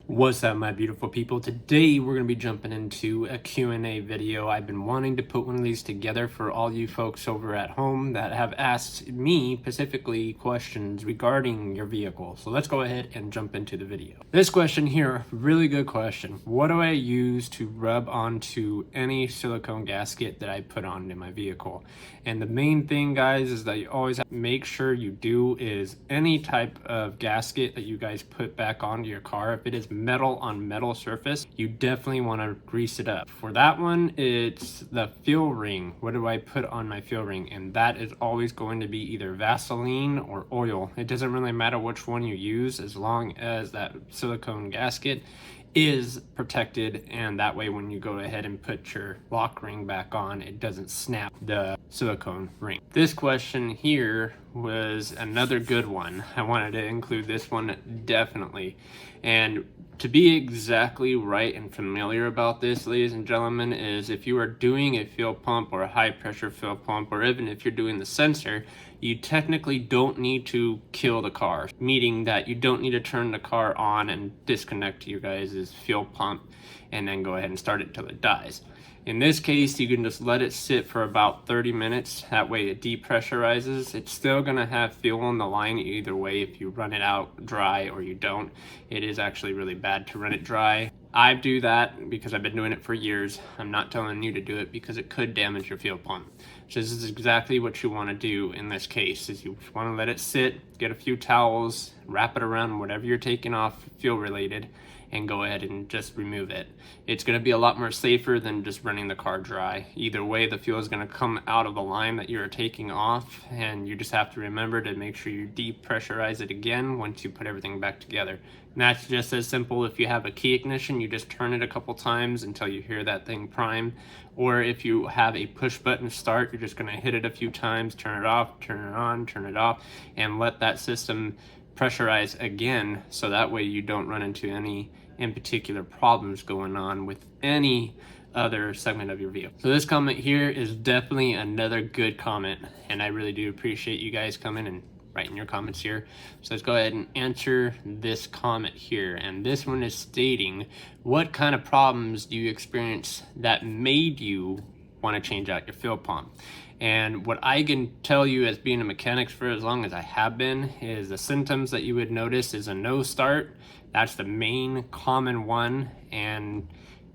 What's up, my beautiful people? Today we're going to be jumping into a Q&A video. I've been wanting to put one of these together for all you folks over at home that have asked me specifically questions regarding your vehicle. So let's go ahead and jump into the video. This question here, really good question. What do I use to rub onto any silicone gasket that I put onto my vehicle? And the main thing, guys, is that you always have to make sure you do is any type of gasket that you guys put back onto your car, if it is metal on metal surface, you definitely want to grease it up. For that one, it's the fuel ring. What do I put on my fuel ring? And that is always going to be either Vaseline or oil. It doesn't really matter which one you use as long as that silicone gasket is protected, and that way when you go ahead and put your lock ring back on, it doesn't snap the silicone ring. This question here was another good one. I wanted to include this one definitely. And to be exactly right and familiar about this, ladies and gentlemen, is if you are doing a fuel pump or a high pressure fuel pump, or even if you're doing the sensor, you technically don't need to kill the car, meaning that you don't need to turn the car on and disconnect your guys' fuel pump and then go ahead and start it until it dies. In this case, you can just let it sit for about 30 minutes. That way it depressurizes. It's still gonna have fuel in the line either way if you run it out dry or you don't. It is actually really bad to run it dry. I do that because I've been doing it for years. I'm not telling you to do it because it could damage your fuel pump. So this is exactly what you want to do in this case, is you want to let it sit, get a few towels, wrap it around whatever you're taking off fuel related, and go ahead and just remove it. It's going to be a lot more safer than just running the car dry. Either way, the fuel is going to come out of the line that you're taking off, and you just have to remember to make sure you depressurize it again once you put everything back together. And that's just as simple. If you have a key ignition, you just turn it a couple times until you hear that thing prime. Or if you have a push button start, you're just going to hit it a few times, turn it off, turn it on, turn it off, and let that system pressurize again, so that way you don't run into any in particular problems going on with any other segment of your vehicle. So this comment here is definitely another good comment, and I really do appreciate you guys coming and writing your comments here. So let's go ahead and answer this comment here. And this one is stating, what kind of problems do you experience that made you want to change out your fuel pump? And what I can tell you as being a mechanic for as long as I have been is the symptoms that you would notice is a no start. That's the main common one, and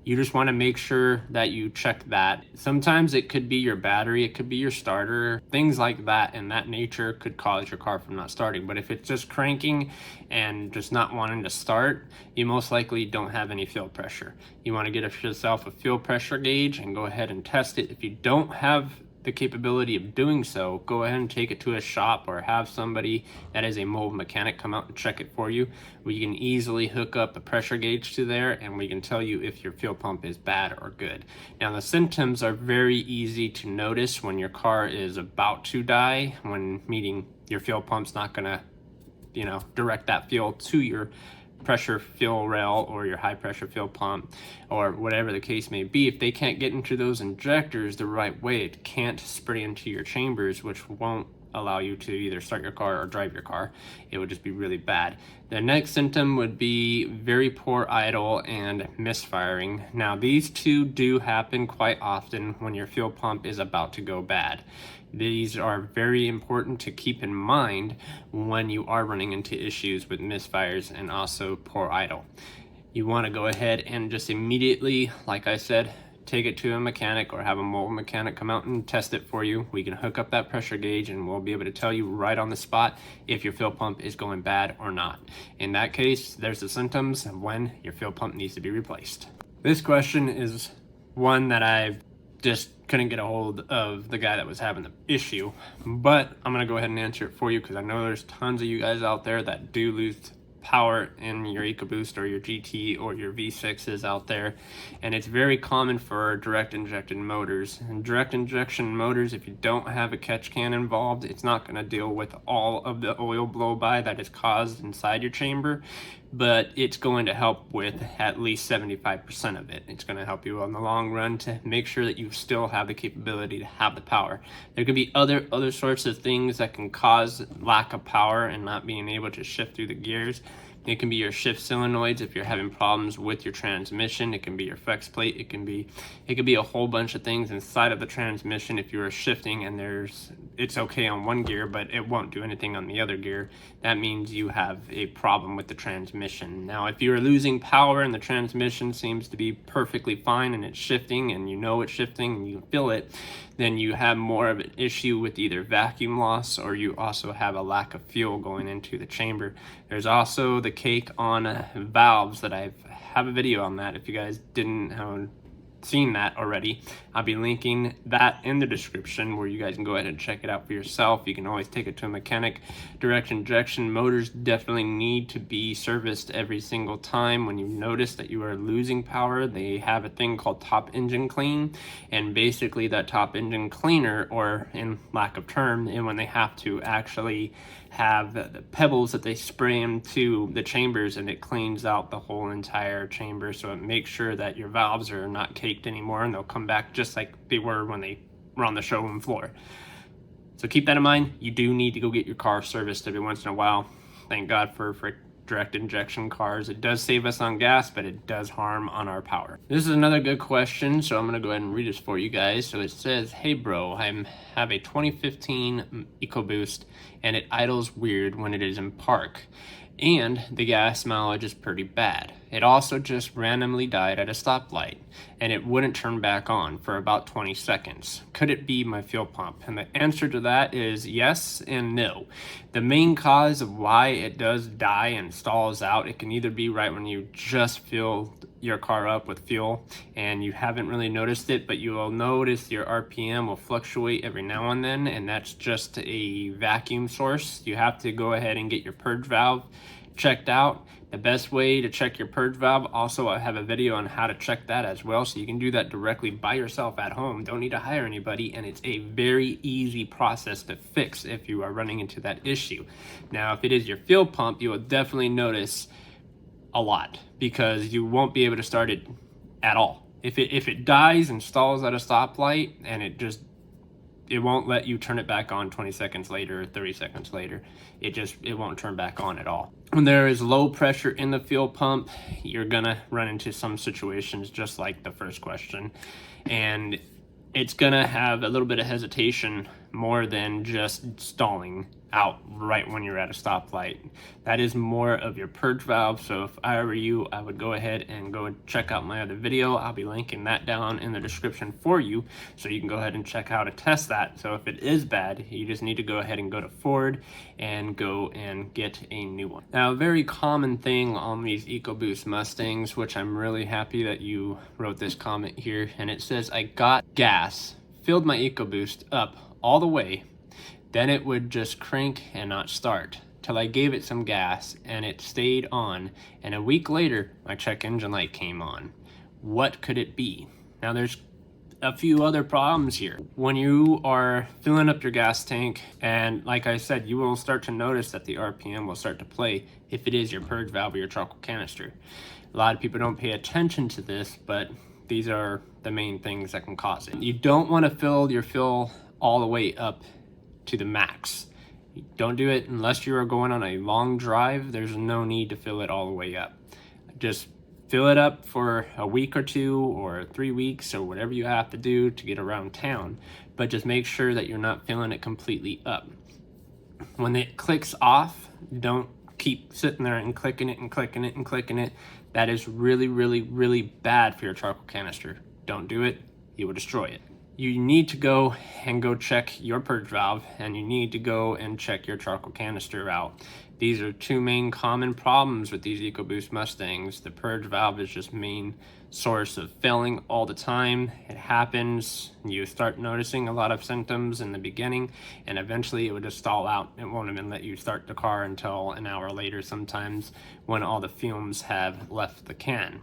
you just want to make sure that you check that. Sometimes it could be your battery, it could be your starter, things like that, and that nature could cause your car from not starting. But if it's just cranking and just not wanting to start, you most likely don't have any fuel pressure. You want to get yourself a fuel pressure gauge and go ahead and test it. If you don't have the capability of doing so, go ahead and take it to a shop or have somebody that is a mobile mechanic come out and check it for you. We can easily hook up a pressure gauge to there, and we can tell you if your fuel pump is bad or good. Now, the symptoms are very easy to notice when your car is about to die, when meaning your fuel pump's not gonna, direct that fuel to your pressure fuel rail or your high pressure fuel pump or whatever the case may be. If they can't get into those injectors the right way, it can't spray into your chambers, which won't allow you to either start your car or drive your car. It would just be really bad. The next symptom would be very poor idle and misfiring. Now, these two do happen quite often when your fuel pump is about to go bad. These are very important to keep in mind when you are running into issues with misfires and also poor idle. You want to go ahead and just immediately, like I said, take it to a mechanic or have a mobile mechanic come out and test it for you. We can hook up that pressure gauge and we'll be able to tell you right on the spot if your fuel pump is going bad or not. In that case, there's the symptoms of when your fuel pump needs to be replaced. This question is one that I just couldn't get a hold of the guy that was having the issue, but I'm gonna go ahead and answer it for you because I know there's tons of you guys out there that do lose power in your EcoBoost or your GT or your V6s out there, and it's very common for direct injection motors. And direct injection motors, if you don't have a catch can involved, it's not going to deal with all of the oil blow by that is caused inside your chamber, but it's going to help with at least 75% of it. It's going to help you on the long run to make sure that you still have the capability to have the power. There could be other sorts of things that can cause lack of power and not being able to shift through the gears, It can be your shift solenoids if you're having problems with your transmission. It can be your flex plate. It can be a whole bunch of things inside of the transmission if you are shifting and it's okay on one gear, but it won't do anything on the other gear. That means you have a problem with the transmission. Now, if you're losing power and the transmission seems to be perfectly fine and it's shifting and you know it's shifting and you feel it, then you have more of an issue with either vacuum loss or you also have a lack of fuel going into the chamber. There's also the cake on valves that I have a video on that. If you guys didn't seen that already, I'll be linking that in the description where you guys can go ahead and check it out for yourself. You can always take it to a mechanic. Direct injection motors definitely need to be serviced every single time. When you notice that you are losing power, they have a thing called top engine clean, and basically that top engine cleaner, or in lack of term, and when they have to actually have the pebbles that they spray into the chambers, and it cleans out the whole entire chamber, so it makes sure that your valves are not caked anymore and they'll come back just like they were when they were on the showroom floor. So keep that in mind. You do need to go get your car serviced every once in a while. Thank God for direct injection cars. It does save us on gas, but it does harm on our power. This is another good question, so I'm gonna go ahead and read this for you guys. So it says, hey bro, I have a 2015 EcoBoost and it idles weird when it is in park, and the gas mileage is pretty bad. It also just randomly died at a stoplight and it wouldn't turn back on for about 20 seconds. Could it be my fuel pump? And the answer to that is yes and no. The main cause of why it does die and stalls out, it can either be right when you just fill your car up with fuel and you haven't really noticed it, but you will notice your RPM will fluctuate every now and then, and that's just a vacuum source. You have to go ahead and get your purge valve checked out. The best way to check your purge valve, also I have a video on how to check that as well, so you can do that directly by yourself at home. Don't need to hire anybody, and it's a very easy process to fix if you are running into that issue. Now, if it is your fuel pump, you will definitely notice a lot because you won't be able to start it at all. If it dies and stalls at a stoplight and it won't let you turn it back on 20 seconds later or 30 seconds later. It won't turn back on at all. When there is low pressure in the fuel pump, you're gonna run into some situations just like the first question, and it's gonna have a little bit of hesitation more than just stalling out right when you're at a stoplight. That is more of your purge valve. So if I were you, I would go ahead and go and check out my other video. I'll be linking that down in the description for you, so you can go ahead and check how to test that. So if it is bad, you just need to go ahead and go to Ford and go and get a new one. Now, a very common thing on these EcoBoost Mustangs, which I'm really happy that you wrote this comment here, and it says, I got gas, filled my EcoBoost up all the way, then it would just crank and not start till I gave it some gas and it stayed on, and a week later my check engine light came on. What could it be? Now, there's a few other problems here. When you are filling up your gas tank, and like I said, you will start to notice that the RPM will start to play if it is your purge valve or your charcoal canister. A lot of people don't pay attention to this, but these are the main things that can cause it. You don't want to fill your fuel all the way up to the max. Don't do it unless you are going on a long drive. There's no need to fill it all the way up. Just fill it up for a week or two or 3 weeks or whatever you have to do to get around town, but just make sure that you're not filling it completely up. When it clicks off, don't keep sitting there and clicking it and clicking it and clicking it. That is really, really, really bad for your charcoal canister. Don't do it. You will destroy it. You need to go check your purge valve, and you need to go and check your charcoal canister out. These are two main common problems with these EcoBoost Mustangs. The purge valve is just main source of failing all the time. It happens, you start noticing a lot of symptoms in the beginning, and eventually it would just stall out. It won't even let you start the car until an hour later sometimes, when all the fumes have left the can.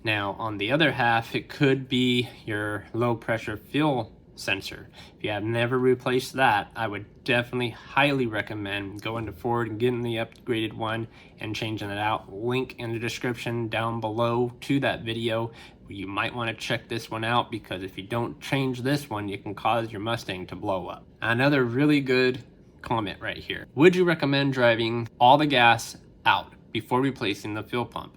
Now, on the other half, it could be your low pressure fuel sensor. If you have never replaced that, I would definitely highly recommend going to Ford and getting the upgraded one and changing it out. Link in the description down below to that video. You might want to check this one out, because if you don't change this one, you can cause your Mustang to blow up. Another really good comment right here. Would you recommend driving all the gas out before replacing the fuel pump.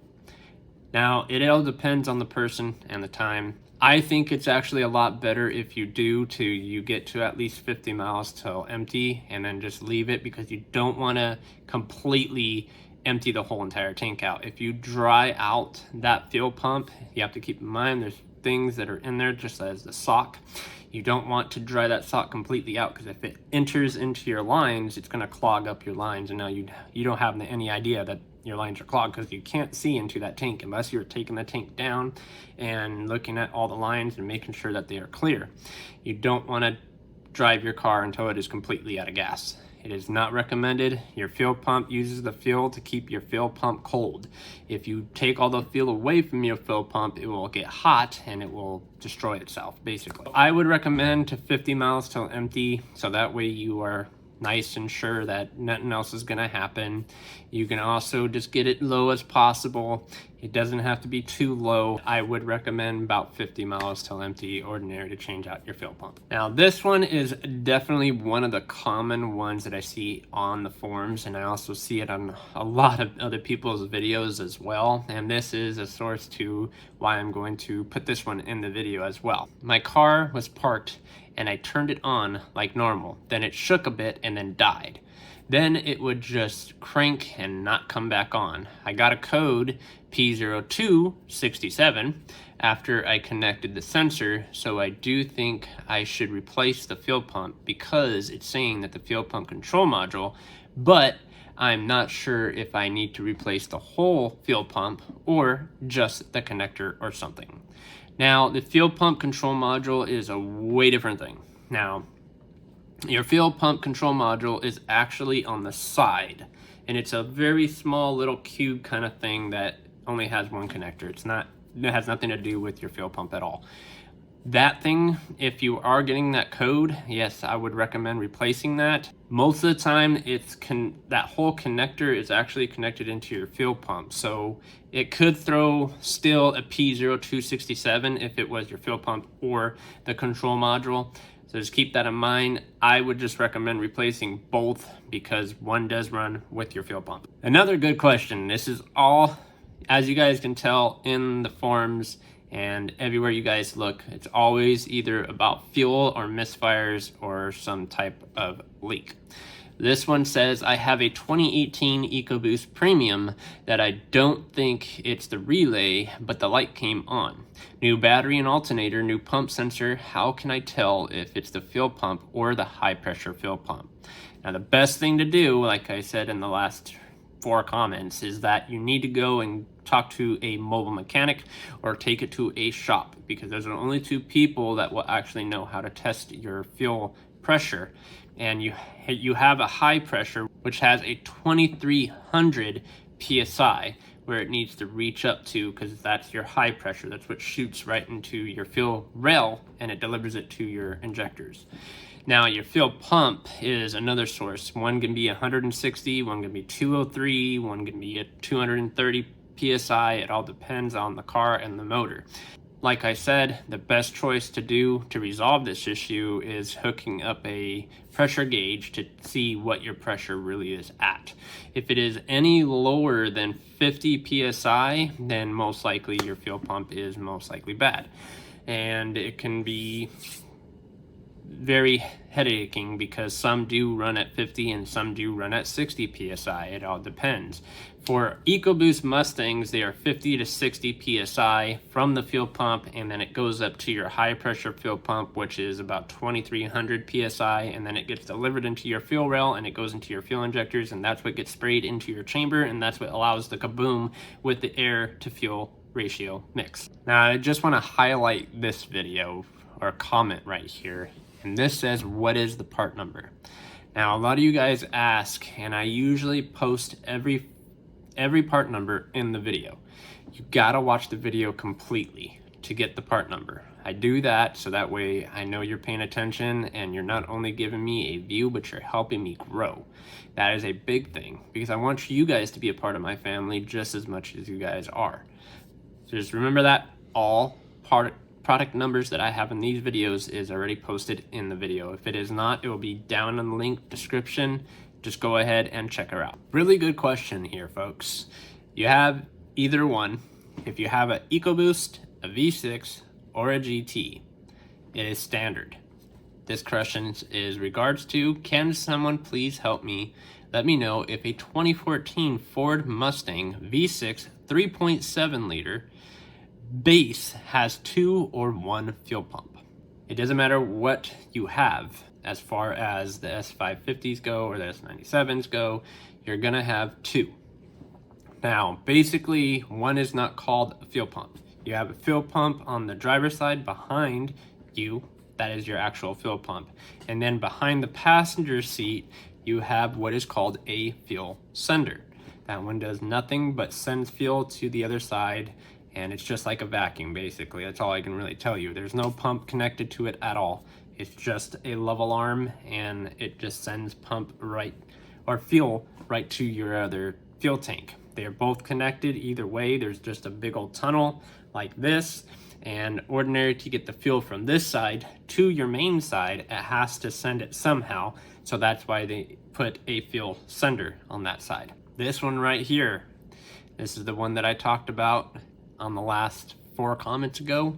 Now, it all depends on the person and the time. I think it's actually a lot better if you get to at least 50 miles till empty and then just leave it, because you don't want to completely empty the whole entire tank out. If you dry out that fuel pump, you have to keep in mind there's things that are in there just as the sock. You don't want to dry that sock completely out, because if it enters into your lines, it's going to clog up your lines, and now you don't have any idea that your lines are clogged, because you can't see into that tank unless you're taking the tank down and looking at all the lines and making sure that they are clear. You don't want to drive your car until it is completely out of gas. It is not recommended. Your fuel pump uses the fuel to keep your fuel pump cold. If you take all the fuel away from your fuel pump, it will get hot and it will destroy itself, basically. I would recommend to 50 miles till empty, so that way you are nice and sure that nothing else is going to happen. You can also just get it low as possible. It doesn't have to be too low. I would recommend about 50 miles till empty ordinary to change out your fuel pump. Now, this one is definitely one of the common ones that I see on the forums, and I also see it on a lot of other people's videos as well. And this is a source to why I'm going to put this one in the video as well. My car was parked and I turned it on like normal. Then it shook a bit and then died. Then it would just crank and not come back on. I got a code P0267 after I connected the sensor, so I do think I should replace the fuel pump, because it's saying that the fuel pump control module, but I'm not sure if I need to replace the whole fuel pump or just the connector or something. Now, the fuel pump control module is a way different thing. Now, your fuel pump control module is actually on the side, and it's a very small little cube kind of thing that only has one connector. It has nothing to do with your fuel pump at all. That thing, if you are getting that code, yes, I would recommend replacing that. Most of the time, that whole connector is actually connected into your fuel pump, so it could throw still a P0267 if it was your fuel pump or the control module. So just keep that in mind. I would just recommend replacing both, because one does run with your fuel pump. Another good question. This is all, as you guys can tell in the forums and everywhere you guys look, it's always either about fuel or misfires or some type of leak. This one says, I have a 2018 EcoBoost Premium that I don't think it's the relay, but the light came on. New battery and alternator, new pump sensor. How can I tell if it's the fuel pump or the high pressure fuel pump? Now, the best thing to do, like I said in the last 4 comments, is that you need to go and talk to a mobile mechanic or take it to a shop, because those are only 2 people that will actually know how to test your fuel pressure. And you have a high pressure, which has a 2300 psi, where it needs to reach up to, because that's your high pressure. That's what shoots right into your fuel rail and it delivers it to your injectors. Now, your fuel pump is another source. One can be 160, one can be 203, one can be at 230 psi. It all depends on the car and the motor. Like I said, the best choice to do to resolve this issue is hooking up a pressure gauge to see what your pressure really is at. If it is any lower than 50 psi, then most likely your fuel pump is most likely bad. And it can be very headaching, because some do run at 50 and some do run at 60 psi. It all depends. For EcoBoost Mustangs, they are 50 to 60 psi from the fuel pump, and then it goes up to your high pressure fuel pump, which is about 2300 psi, and then it gets delivered into your fuel rail and it goes into your fuel injectors, and that's what gets sprayed into your chamber, and that's what allows the kaboom with the air to fuel ratio mix. Now, I just want to highlight this video or comment right here. And this says, what is the part number? Now, a lot of you guys ask, and I usually post every part number in the video. You gotta watch the video completely to get the part number. I do that so that way I know you're paying attention and you're not only giving me a view, but you're helping me grow. That is a big thing, because I want you guys to be a part of my family just as much as you guys are. So just remember that all product numbers that I have in these videos is already posted in the video. If it is not, it will be down in the link description just go ahead and check her out. Really good question here, folks. You have either one. If you have an EcoBoost, a V6, or a GT, it is standard. This question is regards to, can someone please help me? Let me know if a 2014 Ford Mustang V6 3.7 liter base has 2 or 1 fuel pump. It doesn't matter what you have as far as the S550s go or the S97s go, you're gonna have 2. Now, basically, one is not called a fuel pump. You have a fuel pump on the driver's side behind you. That is your actual fuel pump. And then behind the passenger seat, you have what is called a fuel sender. That one does nothing but sends fuel to the other side, and it's just like a vacuum, basically. That's all I can really tell you. There's no pump connected to it at all. It's just a level arm, and it just sends fuel right to your other fuel tank. They're both connected either way. There's just a big old tunnel like this. And ordinary to get the fuel from this side to your main side, it has to send it somehow. So that's why they put a fuel sender on that side. This one right here, this is the one that I talked about on the last 4 comments ago.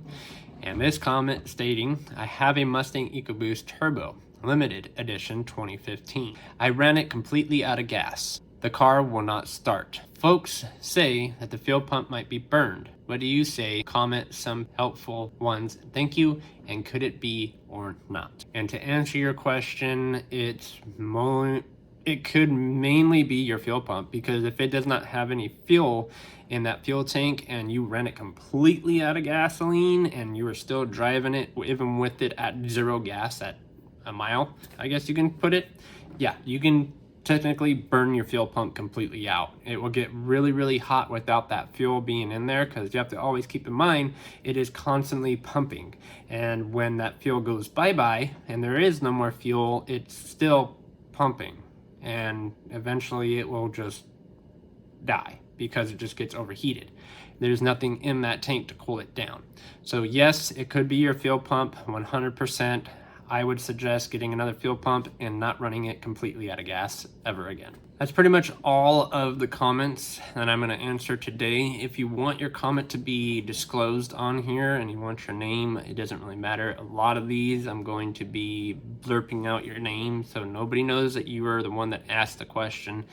And this comment stating, I have a Mustang EcoBoost Turbo, limited edition 2015. I ran it completely out of gas. The car will not start. Folks say that the fuel pump might be burned. What do you say? Comment some helpful ones. Thank you. And could it be or not? And to answer your question, it could mainly be your fuel pump, because if it does not have any fuel in that fuel tank and you ran it completely out of gasoline and you are still driving it even with it at 0 gas at a mile, I guess you can put it. Yeah, you can technically burn your fuel pump completely out. It will get really, really hot without that fuel being in there, because you have to always keep in mind it is constantly pumping. And when that fuel goes bye-bye and there is no more fuel, it's still pumping. And eventually it will just die because it just gets overheated. There's nothing in that tank to cool it down. So yes, it could be your fuel pump 100%. I would suggest getting another fuel pump and not running it completely out of gas ever again. That's pretty much all of the comments that I'm going to answer today. If you want your comment to be disclosed on here and you want your name, it doesn't really matter. A lot of these I'm going to be blurping out your name so nobody knows that you were the one that asked the question.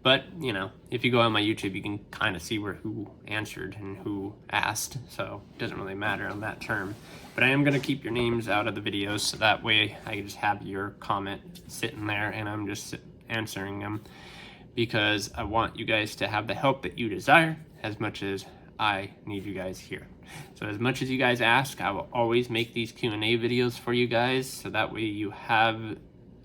But, you know, if you go on my YouTube, you can kind of see who answered and who asked, so it doesn't really matter on that term. But I am going to keep your names out of the videos, so that way I can just have your comment sitting there and I'm just answering them, because I want you guys to have the help that you desire as much as I need you guys here. So as much as you guys ask, I will always make these Q&A videos for you guys, so that way you have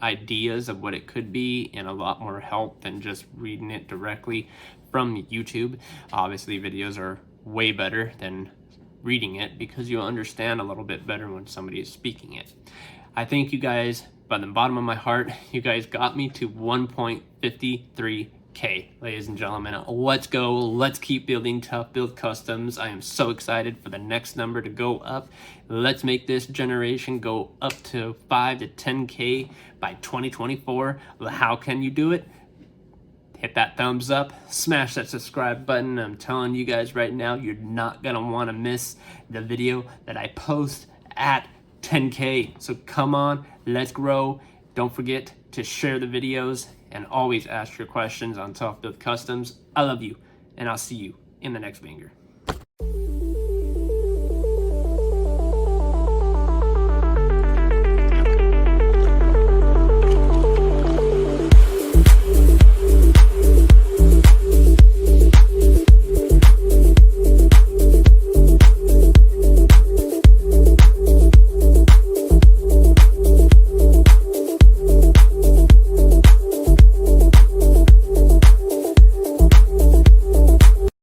ideas of what it could be and a lot more help than just reading it directly from YouTube. Obviously videos are way better than reading it because you'll understand a little bit better when somebody is speaking it. I thank you guys by the bottom of my heart. You guys got me to 1.53K, ladies and gentlemen. Let's go. Let's keep building Tough Build Customs. I am so excited for the next number to go up. Let's make this generation go up to 5 to 10K by 2024. How can you do it? Hit that thumbs up, smash that subscribe button. I'm telling you guys right now, you're not gonna wanna miss the video that I post at 10K. So come on, let's grow. Don't forget to share the videos and always ask your questions on Tough Build Customs. I love you, and I'll see you in the next banger.